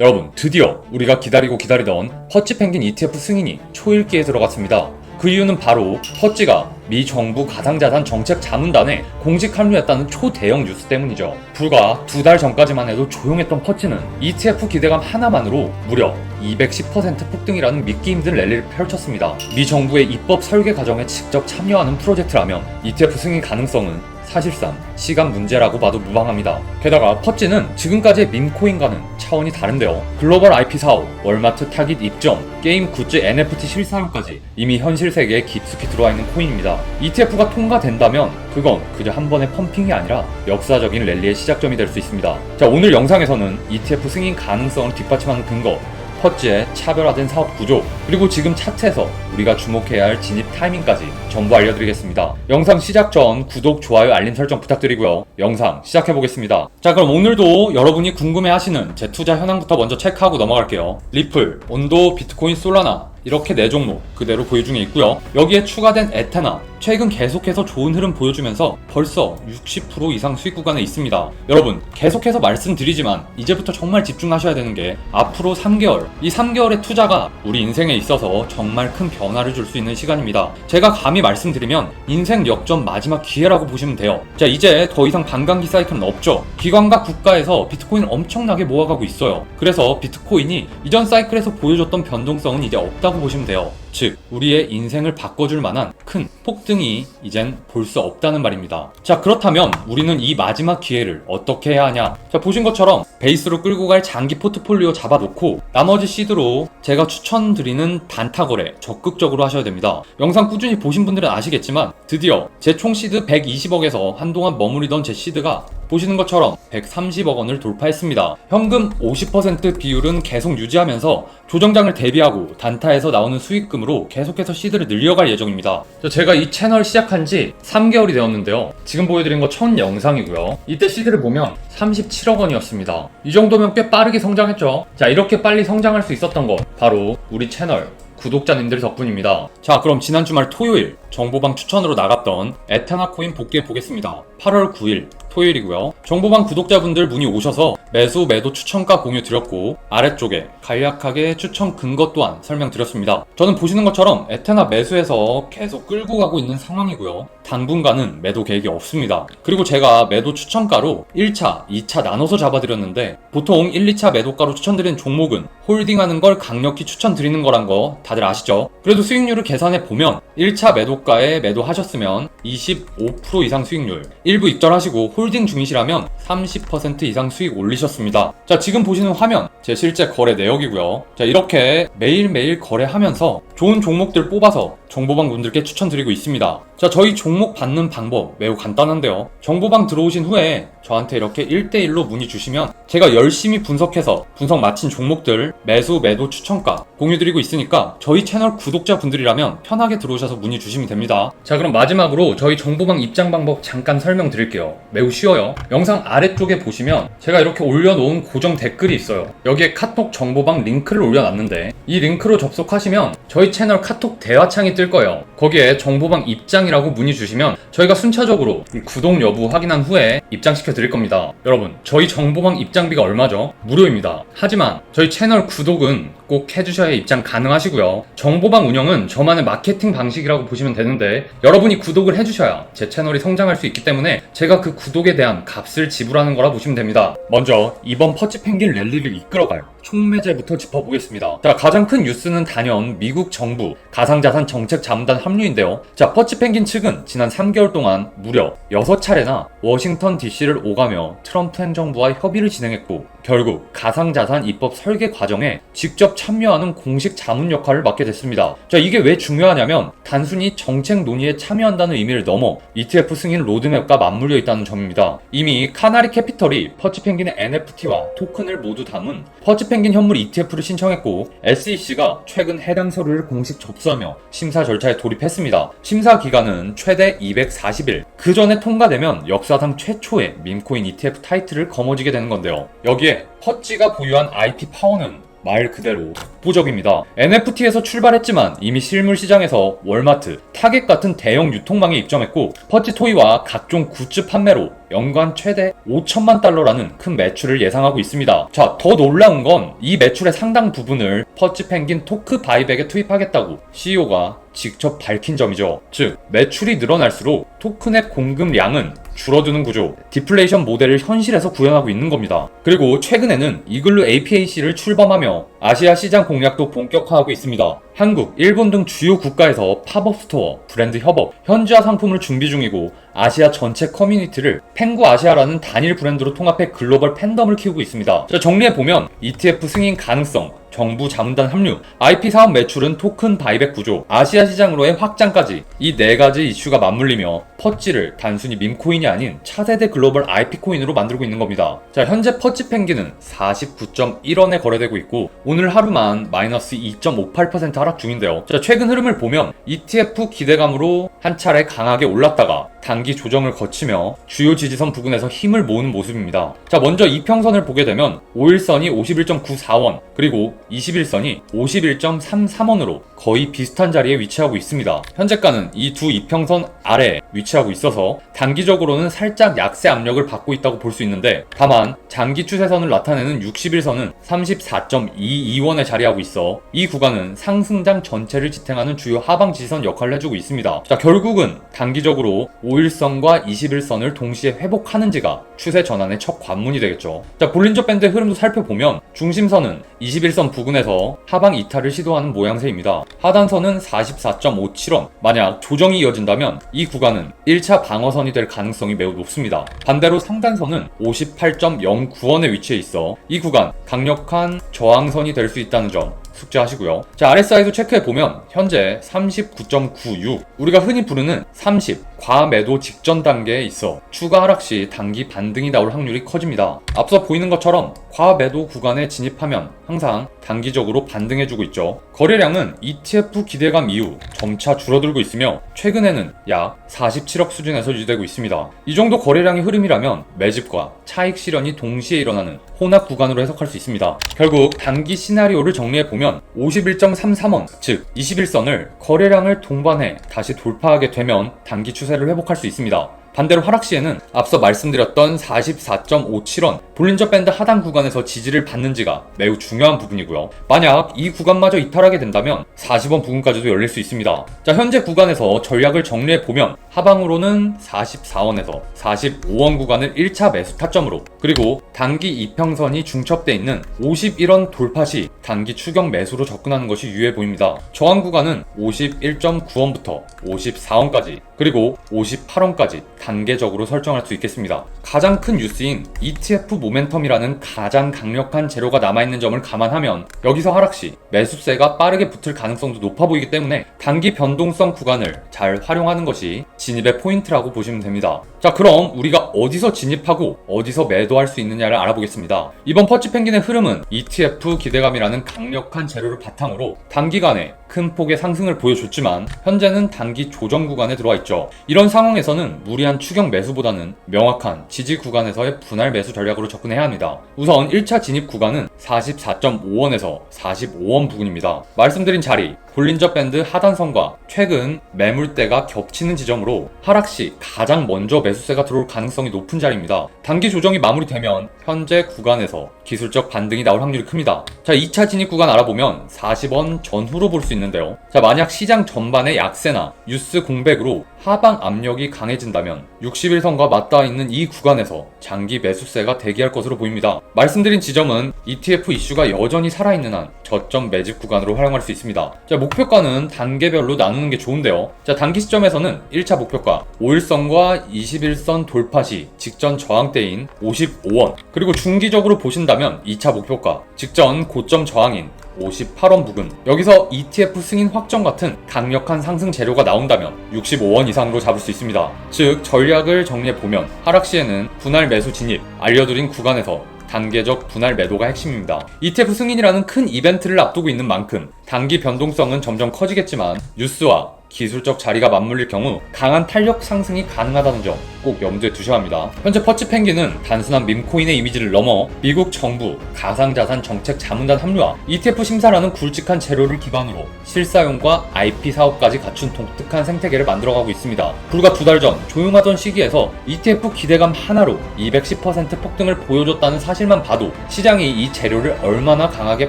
여러분, 드디어 우리가 기다리던 퍼치 펭귄 ETF 승인이 초읽기에 들어갔습니다. 그 이유는 바로 퍼치가 미 정부 가상자산 정책 자문단에 공식 합류했다는 초대형 뉴스 때문이죠. 불과 2달 전까지만 해도 조용했던 퍼치는 ETF 기대감 하나만으로 무려 210% 폭등이라는 믿기 힘든 랠리를 펼쳤습니다. 미 정부의 입법 설계 과정에 직접 참여하는 프로젝트라면 ETF 승인 가능성은 사실상 시간 문제라고 봐도 무방합니다. 게다가 퍼치는 지금까지의 밈코인과는 차원이 다른데요. 글로벌 IP 사업, 월마트 타깃 입점, 게임 굿즈 NFT 실사용까지 이미 현실 세계에 깊숙이 들어와 있는 코인입니다. ETF가 통과된다면 그건 그저 한 번의 펌핑이 아니라 역사적인 랠리의 시작점이 될 수 있습니다. 자, 오늘 영상에서는 ETF 승인 가능성을 뒷받침하는 근거, 퍼치의 차별화된 사업 구조, 그리고 지금 차트에서 우리가 주목해야 할 진입 타이밍까지 전부 알려드리겠습니다. 영상 시작 전 구독, 좋아요, 알림 설정 부탁드리고요. 영상 시작해보겠습니다. 자, 그럼 오늘도 여러분이 궁금해하시는 제 투자 현황부터 먼저 체크하고 넘어갈게요. 리플, 온도, 비트코인, 솔라나 이렇게 4종목 그대로 보유 중에 있고요. 여기에 추가된 에테나, 최근 계속해서 좋은 흐름 보여주면서 벌써 60% 이상 수익 구간에 있습니다. 여러분, 계속해서 말씀드리지만 이제부터 정말 집중하셔야 되는 게 앞으로 3개월, 이 3개월의 투자가 우리 인생에 있어서 정말 큰 변화를 줄 수 있는 시간입니다. 제가 감히 말씀드리면 인생 역전 마지막 기회라고 보시면 돼요. 자, 이제 더 이상 반감기 사이클은 없죠. 기관과 국가에서 비트코인을 엄청나게 모아가고 있어요. 그래서 비트코인이 이전 사이클에서 보여줬던 변동성은 이제 없다고 보시면 돼요. 즉, 우리의 인생을 바꿔줄 만한 큰 폭등이 이젠 볼 수 없다는 말입니다. 자, 그렇다면 우리는 이 마지막 기회를 어떻게 해야 하냐? 자, 보신 것처럼 베이스로 끌고 갈 장기 포트폴리오 잡아놓고 나머지 시드로 제가 추천드리는 단타 거래 적극적으로 하셔야 됩니다. 영상 꾸준히 보신 분들은 아시겠지만 드디어 제 총 시드 120억에서 한동안 머무리던 제 시드가 보시는 것처럼 130억 원을 돌파했습니다. 현금 50% 비율은 계속 유지하면서 조정장을 대비하고 단타에서 나오는 수익금으로 계속해서 시드를 늘려갈 예정입니다. 제가 이 채널 시작한 지 3개월이 되었는데요. 지금 보여드린 거 첫 영상이고요. 이때 시드를 보면 37억 원이었습니다. 이 정도면 꽤 빠르게 성장했죠. 자, 이렇게 빨리 성장할 수 있었던 거 바로 우리 채널 구독자님들 덕분입니다. 자, 그럼 지난 주말 토요일 정보방 추천으로 나갔던 에테나 코인 복귀해 보겠습니다. 8월 9일 토요일이고요. 정보방 구독자분들 문의 오셔서 매수 매도 추천가 공유 드렸고 아래쪽에 간략하게 추천 근거 또한 설명드렸습니다. 저는 보시는 것처럼 에테나 매수해서 계속 끌고 가고 있는 상황이고요. 당분간은 매도 계획이 없습니다. 그리고 제가 매도 추천가로 1차, 2차 나눠서 잡아드렸는데 보통 1, 2차 매도가로 추천드리는 종목은 홀딩하는 걸 강력히 추천드리는 거란 거 다들 아시죠? 그래도 수익률을 계산해 보면 1차 매도가에 매도하셨으면 25% 이상 수익률, 일부 익절하시고 홀딩 중이시라면 30% 이상 수익 올리셨습니다. 자, 지금 보시는 화면 제 실제 거래 내역이고요. 자, 이렇게 매일매일 거래하면서 좋은 종목들 뽑아서 정보방 분들께 추천드리고 있습니다. 자, 저희 종목 받는 방법 매우 간단한데요. 정보방 들어오신 후에 저한테 이렇게 1대1로 문의 주시면 제가 열심히 분석해서 분석 마친 종목들 매수 매도 추천가 공유드리고 있으니까 저희 채널 구독자분들이라면 편하게 들어오셔서 문의 주시면 됩니다. 자, 그럼 마지막으로 저희 정보방 입장 방법 잠깐 설명드릴게요. 매우 쉬워요. 영상 아래쪽에 보시면 제가 이렇게 올려놓은 고정 댓글이 있어요. 여기에 카톡 정보방 링크를 올려놨는데 이 링크로 접속하시면 저희 채널 카톡 대화창이 뜰 거예요. 거기에 정보방 입장이라고 문의 주시면 저희가 순차적으로 구독 여부 확인한 후에 입장시켜 드릴 겁니다. 여러분, 저희 정보방 입장비가 얼마죠? 무료입니다. 하지만 저희 채널 구독은 꼭 해주셔야 입장 가능하시고요. 정보방 운영은 저만의 마케팅 방식이라고 보시면 되는데 여러분이 구독을 해주셔야 제 채널이 성장할 수 있기 때문에 제가 그 구독에 대한 값을 지불하는 거라 보시면 됩니다. 먼저 이번 퍼치 펭귄 랠리를 이끌어갈 총매제부터 짚어보겠습니다. 자, 가장 큰 뉴스는 단연 미국 정부 가상자산 정책 자문단 합류인데요. 자, 퍼치 펭귄 측은 지난 3개월 동안 무려 6차례나 워싱턴 DC를 오가며 트럼프 행정부와 협의를 진행했고 결국 가상자산 입법 설계 과정에 직접 참여하는 공식 자문 역할을 맡게 됐습니다. 자, 이게 왜 중요하냐면 단순히 정책 논의에 참여한다는 의미를 넘어 ETF 승인 로드맵과 맞물려 있다는 점입니다. 이미 카나리 캐피털이 퍼치 펭귄의 NFT와 토큰을 모두 담은 퍼치 펭귄 현물 ETF를 신청했고 SEC가 최근 해당 서류를 공식 접수하며 심사 절차에 돌입했습니다. 심사 기간은 최대 240일. 그 전에 통과되면 역사상 최초의 밈코인 ETF 타이틀을 거머쥐게 되는 건데요. 여기에 퍼치가 보유한 IP 파워는 말 그대로 독보적입니다. NFT에서 출발했지만 이미 실물 시장에서 월마트, 타겟 같은 대형 유통망에 입점했고 퍼치 토이와 각종 굿즈 판매로 연간 최대 5천만 달러라는 큰 매출을 예상하고 있습니다. 자, 더 놀라운 건 이 매출의 상당 부분을 퍼치 펭귄 토크 바이백에 투입하겠다고 CEO가 직접 밝힌 점이죠. 즉, 매출이 늘어날수록 토큰의 공급량은 줄어드는 구조, 디플레이션 모델을 현실에서 구현하고 있는 겁니다. 그리고 최근에는 이글루 APAC를 출범하며 아시아 시장 공략도 본격화하고 있습니다. 한국, 일본 등 주요 국가에서 팝업 스토어, 브랜드 협업, 현지화 상품을 준비 중이고 아시아 전체 커뮤니티를 펭구 아시아라는 단일 브랜드로 통합해 글로벌 팬덤을 키우고 있습니다. 자, 정리해보면 ETF 승인 가능성, 정부 자문단 합류, IP 사업 매출은 토큰 바이백 구조, 아시아 시장으로의 확장까지 이 네 가지 이슈가 맞물리며 퍼치를 단순히 밈코인이 아닌 차세대 글로벌 IP 코인으로 만들고 있는 겁니다. 자, 현재 퍼치 펭귄은 49.1원에 거래되고 있고 오늘 하루만 마이너스 2.58% 하락 중인데요. 자, 최근 흐름을 보면 ETF 기대감으로 한 차례 강하게 올랐다가 단기 조정을 거치며 주요 지지선 부근에서 힘을 모으는 모습입니다. 자, 먼저 이평선을 보게 되면 5일선이 51.94원, 그리고 21선이 51.33원으로 거의 비슷한 자리에 위치하고 있습니다. 현재가는 이 두 이평선 아래에 위치하고 있어서 단기적으로는 살짝 약세 압력을 받고 있다고 볼 수 있는데, 다만 장기 추세선을 나타내는 60일선은 34.22원에 자리하고 있어 이 구간은 상승장 전체를 지탱하는 주요 하방 지지선 역할을 해주고 있습니다. 자, 결국은 단기적으로 5일선과 21선을 동시에 회복하는지가 추세 전환의 첫 관문이 되겠죠. 자, 볼린저 밴드의 흐름도 살펴보면 중심선은 21선 부근에서 하방 이탈을 시도하는 모양새입니다. 하단선은 44.57원. 만약 조정이 이어진다면 이 구간은 1차 방어선이 될 가능성이 매우 높습니다. 반대로 상단선은 58.09원에 위치해 있어 이 구간 강력한 저항선이 될 수 있다는 점 숙지하시고요. 자, RSI도 체크해보면 현재 39.96, 우리가 흔히 부르는 30 과매도 직전 단계에 있어 추가 하락 시 단기 반등이 나올 확률이 커집니다. 앞서 보이는 것처럼 과매도 구간에 진입하면 항상 단기적으로 반등해주고 있죠. 거래량은 ETF 기대감 이후 점차 줄어들고 있으며 최근에는 약 47억 수준에서 유지되고 있습니다. 이 정도 거래량의 흐름이라면 매집과 차익 실현이 동시에 일어나는 혼합 구간으로 해석할 수 있습니다. 결국 단기 시나리오를 정리해보면 51.33원, 즉 21선을 거래량을 동반해 다시 돌파하게 되면 단기 추세를 회복할 수 있습니다. 반대로 하락 시에는 앞서 말씀드렸던 44.57원 볼린저 밴드 하단 구간에서 지지를 받는지가 매우 중요한 부분이고요. 만약 이 구간마저 이탈하게 된다면 40원 부근까지도 열릴 수 있습니다. 자, 현재 구간에서 전략을 정리해보면 하방으로는 44원에서 45원 구간을 1차 매수 타점으로, 그리고 단기 이평선이 중첩되어 있는 51원 돌파 시 단기 추격 매수로 접근하는 것이 유효해 보입니다. 저항 구간은 51.9원부터 54원까지, 그리고 58원까지 단계적으로 설정할 수 있겠습니다. 가장 큰 뉴스인 ETF 모멘텀이라는 가장 강력한 재료가 남아있는 점을 감안하면 여기서 하락 시 매수세가 빠르게 붙을 가능성도 높아 보이기 때문에 단기 변동성 구간을 잘 활용하는 것이 진입의 포인트라고 보시면 됩니다. 자, 그럼 우리가 어디서 진입하고 어디서 매도할 수 있느냐를 알아보겠습니다. 이번 퍼치 펭귄의 흐름은 ETF 기대감이라는 강력한 재료를 바탕으로 단기간에 큰 폭의 상승을 보여줬지만 현재는 단기 조정 구간에 들어와 있죠. 이런 상황에서는 무리한 추격 매수보다는 명확한 지지 구간에서의 분할 매수 전략으로 접근해야 합니다. 우선 1차 진입 구간은 44.5원에서 45원 부근입니다. 말씀드린 자리, 볼린저 밴드 하단선과 최근 매물대가 겹치는 지점으로 하락 시 가장 먼저 매수세가 들어올 가능성이 높은 자리입니다. 단기 조정이 마무리되면 현재 구간에서 기술적 반등이 나올 확률이 큽니다. 자, 2차 진입 구간 알아보면 40원 전후로 볼 수 있는데요. 자, 만약 시장 전반의 약세나 뉴스 공백으로 하방 압력이 강해진다면 60일선과 맞닿아 있는 이 구간에서 장기 매수세가 대기할 것으로 보입니다. 말씀드린 지점은 ETF 이슈가 여전히 살아있는 한 저점 매집 구간으로 활용할 수 있습니다. 자, 목표가는 단계별로 나누는 게 좋은데요. 자, 단기 시점에서는 1차 목표가 5일선과 21선 돌파 시 직전 저항대인 55원, 그리고 중기적으로 보신다면 2차 목표가 직전 고점 저항인 58원 부근, 여기서 ETF 승인 확정 같은 강력한 상승 재료가 나온다면 65원 이상으로 잡을 수 있습니다. 즉, 전략을 정리해보면 하락 시에는 분할 매수 진입, 알려드린 구간에서 단계적 분할 매도가 핵심입니다. ETF 승인이라는 큰 이벤트를 앞두고 있는 만큼 단기 변동성은 점점 커지겠지만 뉴스와 기술적 자리가 맞물릴 경우 강한 탄력 상승이 가능하다는 점 꼭 염두에 두셔야 합니다. 현재 퍼치 펭귄은 단순한 밈코인의 이미지를 넘어 미국 정부 가상자산 정책 자문단 합류와 ETF 심사라는 굵직한 재료를 기반으로 실사용과 IP 사업까지 갖춘 독특한 생태계를 만들어가고 있습니다. 불과 2달 전 조용하던 시기에서 ETF 기대감 하나로 210% 폭등을 보여줬다는 사실만 봐도 시장이 이 재료를 얼마나 강하게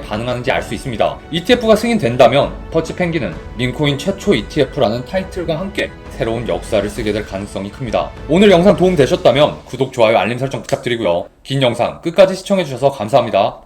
반응하는지 알 수 있습니다. ETF가 승인된다면 퍼치 펭귄은 밈코인 최초 ETF라는 타이틀과 함께 새로운 역사를 쓰게 될 가능성이 큽니다. 오늘 영상 도움 되셨다면 구독, 좋아요, 알림 설정 부탁드리고요. 긴 영상 끝까지 시청해주셔서 감사합니다.